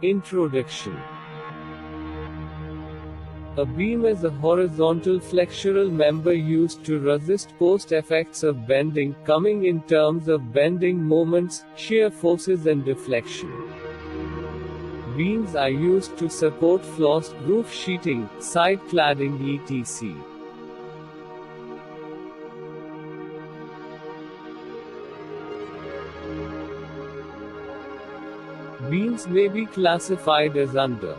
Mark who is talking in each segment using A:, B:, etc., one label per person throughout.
A: Introduction. A beam is a horizontal flexural member used to resist post effects of bending, coming in terms of bending moments, shear forces and deflection. Beams are used to support floors, roof sheeting, side cladding etc. Beams may be classified as under.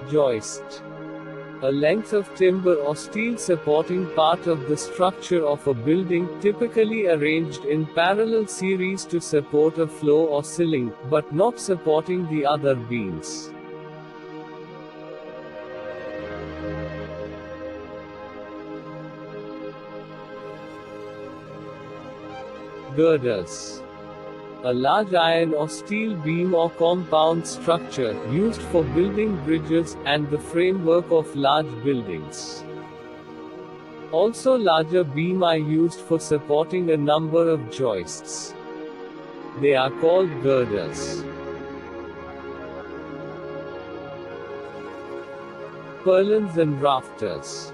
A: Joist. A length of timber or steel supporting part of the structure of a building, typically arranged in parallel series to support a floor or ceiling, but not supporting the other beams. Girders. A large iron or steel beam or compound structure, used for building bridges, and the framework of large buildings. Also larger beams are used for supporting a number of joists. They are called girders. Purlins and rafters.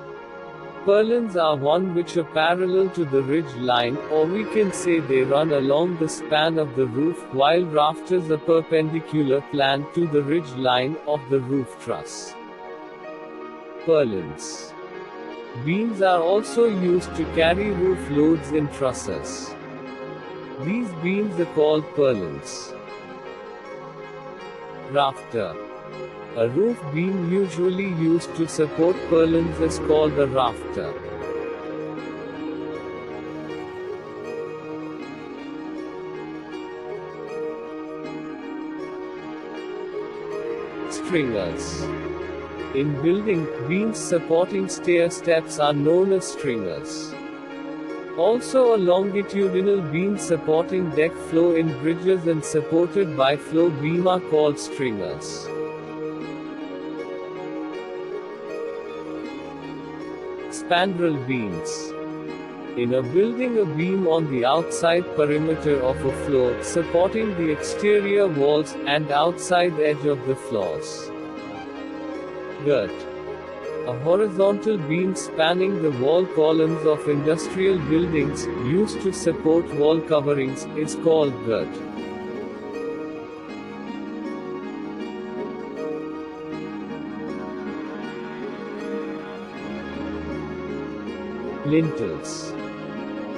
A: Purlins are one which are parallel to the ridge line, or we can say they run along the span of the roof, while rafters are perpendicular plan to the ridge line of the roof truss. Purlins. Beams are also used to carry roof loads in trusses. These beams are called purlins. Rafter. A roof beam usually used to support purlins is called a rafter. Stringers. In building, beams supporting stair steps are known as stringers. Also a longitudinal beam supporting deck floor in bridges and supported by floor beam are called stringers. Spandrel beams. In a building, a beam on the outside perimeter of a floor, supporting the exterior walls, and outside edge of the floors. Girt. A horizontal beam spanning the wall columns of industrial buildings, used to support wall coverings, is called girt. Lintels.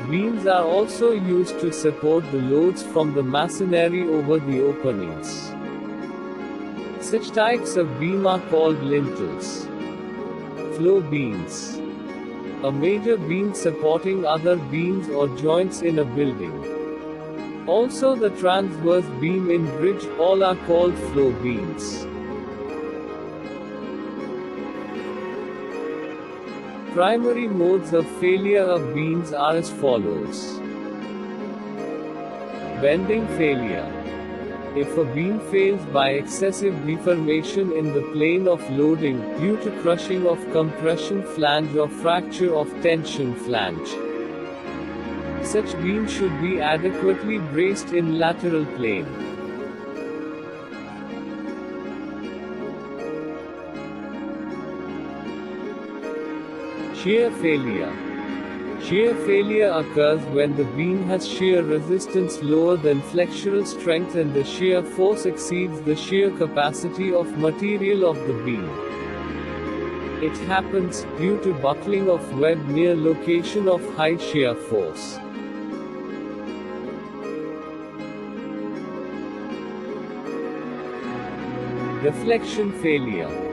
A: Beams are also used to support the loads from the masonry over the openings. Such types of beam are called lintels. Floor beams. A major beam supporting other beams or joints in a building. Also the transverse beam in bridge, all are called floor beams. Primary modes of failure of beams are as follows. Bending failure. If a beam fails by excessive deformation in the plane of loading, due to crushing of compression flange or fracture of tension flange, such beam should be adequately braced in lateral plane. Shear failure. Shear failure occurs when the beam has shear resistance lower than flexural strength and the shear force exceeds the shear capacity of material of the beam. It happens due to buckling of web near location of high shear force. Deflection failure.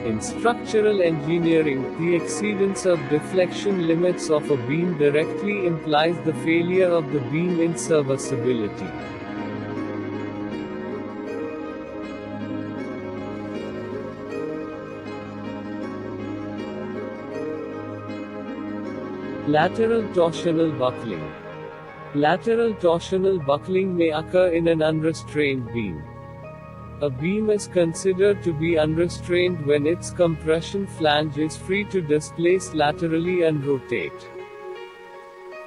A: In structural engineering, the exceedance of deflection limits of a beam directly implies the failure of the beam in serviceability. Lateral torsional buckling. Lateral torsional buckling may occur in an unrestrained beam. A beam is considered to be unrestrained when its compression flange is free to displace laterally and rotate.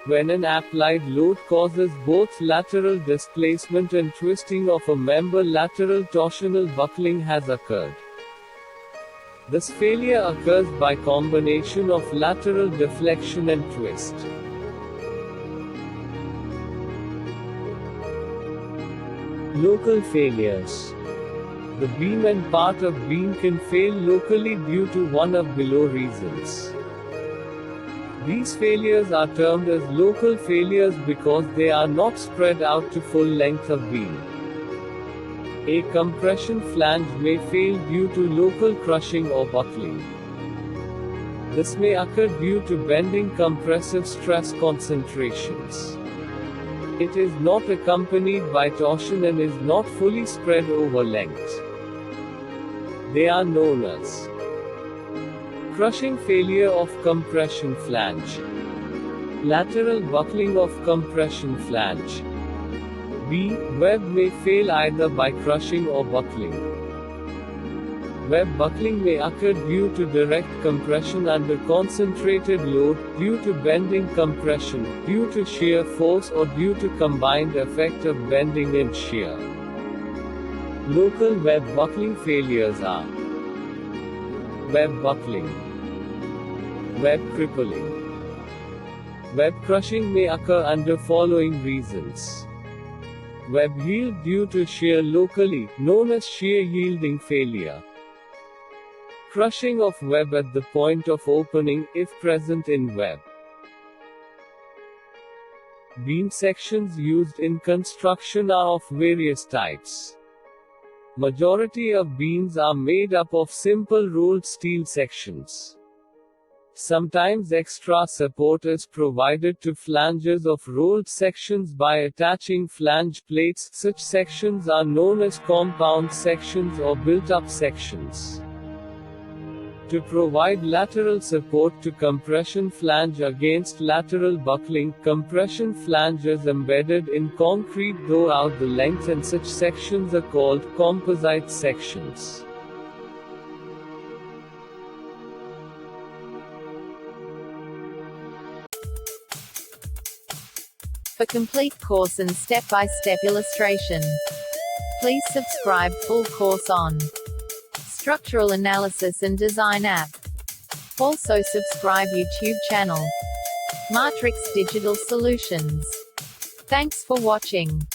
A: when an applied load causes both lateral displacement and twisting of a member, lateral torsional buckling has occurred. This failure occurs by combination of lateral deflection and twist. Local failures. The beam and part of beam can fail locally due to one of below reasons. These failures are termed as local failures because they are not spread out to full length of beam. A compression flange may fail due to local crushing or buckling. This may occur due to bending compressive stress concentrations. It is not accompanied by torsion and is not fully spread over length. They are known as crushing failure of compression flange, lateral buckling of compression flange. B. Web may fail either by crushing or buckling. Web buckling may occur due to direct compression under concentrated load, due to bending compression, due to shear force, or due to combined effect of bending and shear. Local web buckling failures are web buckling, web crippling. Web crushing may occur under following reasons. Web yield due to shear locally, known as shear yielding failure. Crushing of web at the point of opening, if present in web. Beam sections used in construction are of various types. Majority of beams are made up of simple rolled steel sections. Sometimes extra support is provided to flanges of rolled sections by attaching flange plates. Such sections are known as compound sections or built-up sections. To provide lateral support to compression flange against lateral buckling, compression flange is embedded in concrete throughout the length, and such sections are called composite sections.
B: For complete course and step-by-step illustration, please subscribe full course on Structural Analysis and Design app. Also subscribe YouTube channel Maatrixx Digital Solutions. Thanks for watching.